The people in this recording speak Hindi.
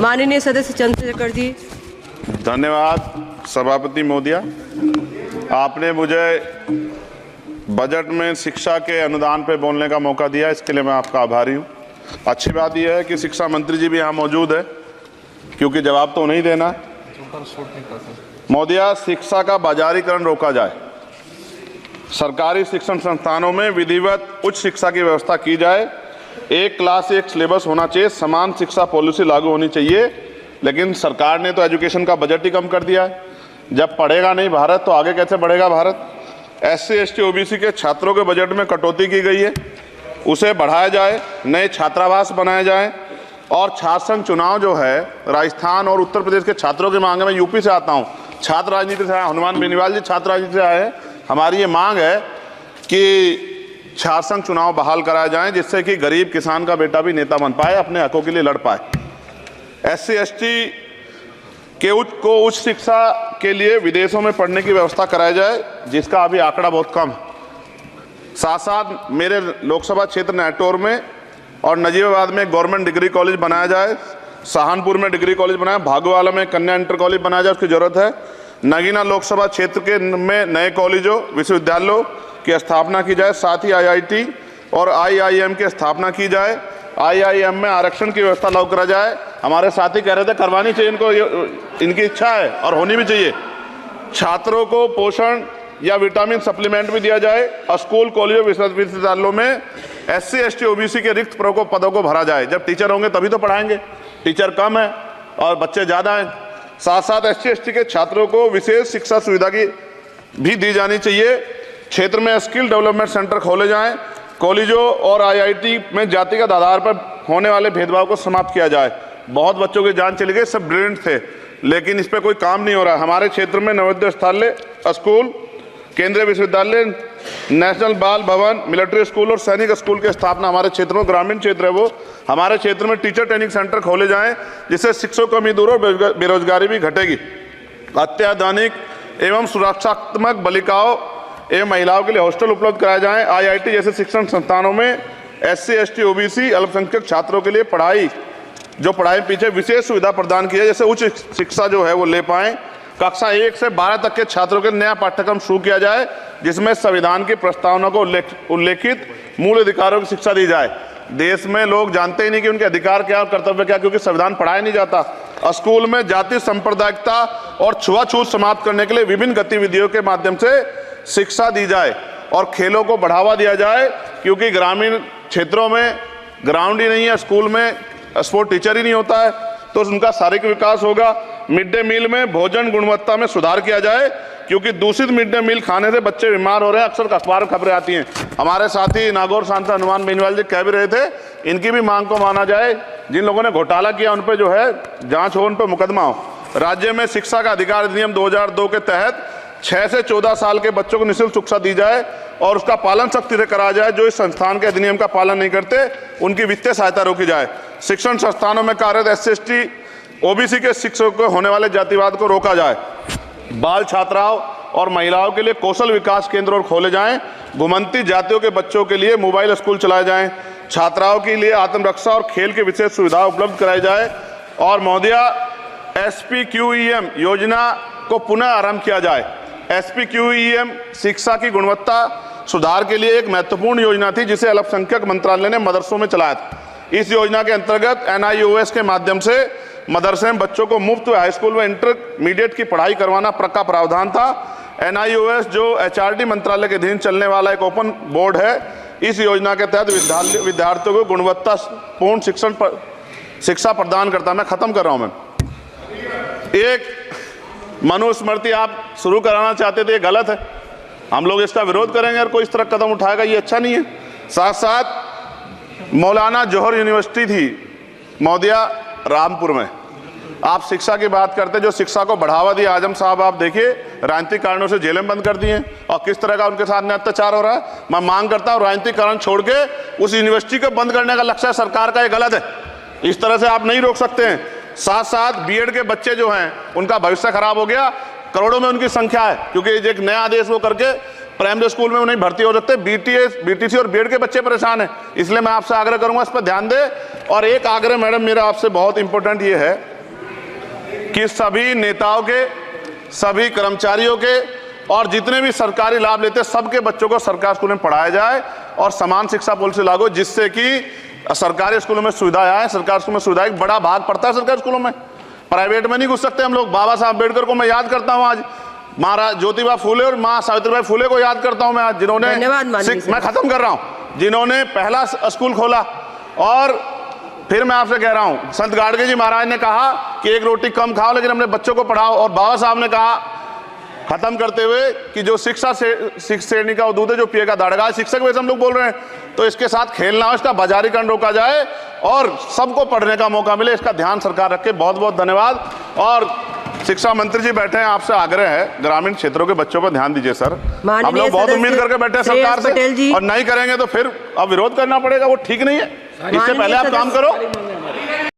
माननीय सदस्य चंद्रशेखर जी। धन्यवाद सभापति महोदया। आपने मुझे बजट में शिक्षा के अनुदान पर बोलने का मौका दिया, इसके लिए मैं आपका आभारी हूँ। अच्छी बात यह है कि शिक्षा मंत्री जी भी यहाँ मौजूद है, क्योंकि जवाब तो नहीं देना। महोदया, शिक्षा का बाजारीकरण रोका जाए, सरकारी शिक्षण संस्थानों में विधिवत उच्च शिक्षा की व्यवस्था की जाए, एक क्लास एक सिलेबस होना चाहिए, समान शिक्षा पॉलिसी लागू होनी चाहिए। लेकिन सरकार ने तो एजुकेशन का बजट ही कम कर दिया है। जब पढ़ेगा नहीं भारत तो आगे कैसे बढ़ेगा भारत। SC ST OBC के छात्रों के बजट में कटौती की गई है, उसे बढ़ाया जाए, नए छात्रावास बनाए जाए और छात्र संघ चुनाव जो है राजस्थान और उत्तर प्रदेश के छात्रों की मांग है। मैं यूपी से आता हूँ, छात्र राजनीति से आया, हनुमान बेनीवाल जी छात्र राजनीति से आए हैं। हमारी ये मांग है कि छात्र संघ चुनाव बहाल कराए जाएं, जिससे कि गरीब किसान का बेटा भी नेता बन पाए, अपने हकों के लिए लड़ पाए। SC ST के उच्च शिक्षा के लिए विदेशों में पढ़ने की व्यवस्था कराई जाए, जिसका अभी आंकड़ा बहुत कम है। साथ साथ मेरे लोकसभा क्षेत्र नैटौर में और नजीबाबाद में गवर्नमेंट डिग्री कॉलेज बनाया जाए, सहारनपुर में डिग्री कॉलेज बनाया, भागोवाला में कन्या इंटर कॉलेज बनाया जाए, उसकी जरूरत है। नगीना लोकसभा क्षेत्र के में नए कॉलेजों विश्वविद्यालयों की स्थापना की जाए, साथ ही IIT और IIM की स्थापना की जाए। IIM में आरक्षण की व्यवस्था लागू करा जाए। हमारे साथी कह रहे थे करवानी चाहिए इनको, इनकी इच्छा है और होनी भी चाहिए। छात्रों को पोषण या विटामिन सप्लीमेंट भी दिया जाए और स्कूल कॉलेजों विश्वविद्यालयों में SC ST OBC के रिक्त पदों को भरा जाए। जब टीचर होंगे तभी तो पढ़ाएंगे, टीचर कम है और बच्चे ज़्यादा हैं। साथ साथ SC ST के छात्रों को विशेष शिक्षा सुविधा की भी दी जानी चाहिए। क्षेत्र में स्किल डेवलपमेंट सेंटर खोले जाएं, कॉलेजों और IIT में जातिगत आधार पर होने वाले भेदभाव को समाप्त किया जाए। बहुत बच्चों की जान चली गई, सब ब्रिलियंट थे, लेकिन इस पर कोई काम नहीं हो रहा है। हमारे क्षेत्र में नवोदय विद्यालय स्कूल, केंद्रीय विश्वविद्यालय, नेशनल बाल भवन, मिलिट्री स्कूल और सैनिक स्कूल की स्थापना हमारे क्षेत्र में, ग्रामीण क्षेत्र है वो, हमारे क्षेत्र में टीचर ट्रेनिंग सेंटर खोले जाएं, जिससे शिक्षकों की कमी दूर और बेरोजगारी भी घटेगी। अत्याधुनिक एवं सुरक्षात्मक बालिकाओं एवं महिलाओं के लिए हॉस्टल उपलब्ध कराए जाएं। IIT जैसे शिक्षण संस्थानों में SC ST OBC अल्पसंख्यक छात्रों के लिए पढ़ाई पीछे विशेष सुविधा प्रदान की है, जैसे उच्च शिक्षा जो है वो ले पाएं। कक्षा 1 से 12 तक के छात्रों के नया पाठ्यक्रम शुरू किया जाए, जिसमें संविधान की प्रस्तावना को उल्लेखित मूल अधिकारों की शिक्षा दी जाए। देश में लोग जानते ही नहीं कि उनके अधिकार क्या और कर्तव्य क्या, क्योंकि संविधान पढ़ाया नहीं जाता। स्कूल में जाति सांप्रदायिकता और छुआछूत समाप्त करने के लिए विभिन्न गतिविधियों के माध्यम से शिक्षा दी जाए और खेलों को बढ़ावा दिया जाए, क्योंकि ग्रामीण क्षेत्रों में ग्राउंड ही नहीं है, स्कूल में स्पोर्ट टीचर ही नहीं होता है, तो उनका शारीरिक विकास होगा। मिड डे मील में भोजन गुणवत्ता में सुधार किया जाए, क्योंकि दूषित मिड डे मील खाने से बच्चे बीमार हो रहे हैं, अक्सर अखबार में खबरें आती हैं। हमारे साथी नागौर सांसद हनुमान बेनीवाल जी कह भी रहे थे, इनकी भी मांग को माना जाए। जिन लोगों ने घोटाला किया उन पर जो है जांच हो, उन पर मुकदमा हो। राज्य में शिक्षा का अधिकार अधिनियम 2002 के तहत 6 से 14 साल के बच्चों को निःशुल्क शिक्षा दी जाए और उसका पालन सख्ती से कराया जाए। जो इस संस्थान के अधिनियम का पालन नहीं करते उनकी वित्तीय सहायता रोकी जाए। शिक्षण संस्थानों में कार्यरत SC ST OBC के शिक्षकों को होने वाले जातिवाद को रोका जाए। बाल छात्राओं और महिलाओं के लिए कौशल विकास केंद्र और खोले जाएं। घुमंती जातियों के बच्चों के लिए मोबाइल स्कूल चलाए जाएं। छात्राओं के लिए आत्मरक्षा और खेल की विशेष सुविधा उपलब्ध कराई जाए। और महोदया, SPQEM योजना को पुनः आरंभ किया जाए। SPQEM शिक्षा की गुणवत्ता सुधार के लिए एक महत्वपूर्ण योजना थी, जिसे अल्पसंख्यक मंत्रालय ने मदरसों में चलाया था। इस योजना के अंतर्गत NIOS के माध्यम से मदरसे में बच्चों को मुफ्त हाई स्कूल में इंटरमीडिएट की पढ़ाई करवाना का प्रावधान था। NIOS जो HRD मंत्रालय के अधीन चलने वाला एक ओपन बोर्ड है, इस योजना के तहत विद्यार्थियों को गुणवत्तापूर्ण शिक्षा प्रदान करता है। मैं खत्म कर रहा हूं। मैं एक मनुस्मृति आप शुरू कराना चाहते थे, ये गलत है, हम लोग इसका विरोध करेंगे और कोई इस तरह कदम उठाएगा, ये अच्छा नहीं है। साथ साथ मौलाना जौहर यूनिवर्सिटी थी महोदया रामपुर में, आप शिक्षा की बात करते, जो शिक्षा को बढ़ावा दिया आजम साहब, आप देखिए राजनीतिक कारणों से जेलें बंद कर दी हैं और किस तरह का उनके साथ में अत्याचार हो रहा है। मैं मांग करता हूँ राजनीतिक कारण छोड़ के उस यूनिवर्सिटी को बंद करने का लक्ष्य सरकार का, ये गलत है, इस तरह से आप नहीं रोक सकते हैं। साथ साथ बीएड के बच्चे जो हैं उनका भविष्य खराब हो गया, करोड़ों में उनकी संख्या है, क्योंकि एक नया आदेश वो करके प्राइमरी स्कूल में उन्हें भर्ती हो सकते। बीटीसी और बीएड के बच्चे परेशान हैं, इसलिए मैं आपसे आग्रह करूंगा इस पर ध्यान दें। और एक आग्रह मैडम मेरा आपसे बहुत इंपॉर्टेंट ये है कि सभी नेताओं के, सभी कर्मचारियों के और जितने भी सरकारी लाभ लेते हैं सबके बच्चों को सरकारी स्कूल में पढ़ाया जाए और समान शिक्षा पॉलिसी लागू, जिससे कि सरकारी स्कूलों में सुविधाएं आए। सरकारी स्कूल में सुविधाएं एक बड़ा भाग पड़ता है सरकारी स्कूलों में, प्राइवेट में नहीं घुस सकते हम लोग। बाबा साहब अम्बेडकर को मैं याद करता हूं आज, महाराज ज्योतिबा फूले और मां सावित्रीबाई फूले को याद करता हूं मैं आज, जिन्होंने, मैं खत्म कर रहा हूं, जिन्होंने पहला स्कूल खोला। और फिर मैं आपसे कह रहा हूं, संत गाडगे जी महाराज ने कहा कि एक रोटी कम खाओ लेकिन अपने बच्चों को पढ़ाओ। और बाबा साहब ने कहा खत्म करते हुए कि जो शिक्षा से श्रेणी का दूध है जो पिएगा दाड़ेगा। शिक्षक वैसे हम लोग बोल रहे हैं, तो इसके साथ खेलना हो, इसका बाजारीकरण रोका जाए और सबको पढ़ने का मौका मिले, इसका ध्यान सरकार रखे। बहुत बहुत धन्यवाद। और शिक्षा मंत्री जी बैठे हैं, आपसे आग्रह है ग्रामीण क्षेत्रों के बच्चों पर ध्यान दीजिए सर। हम लोग बहुत उम्मीद करके बैठे हैं सरकार से, और नहीं करेंगे तो फिर अब विरोध करना पड़ेगा, वो ठीक नहीं है। इससे पहले आप काम करो।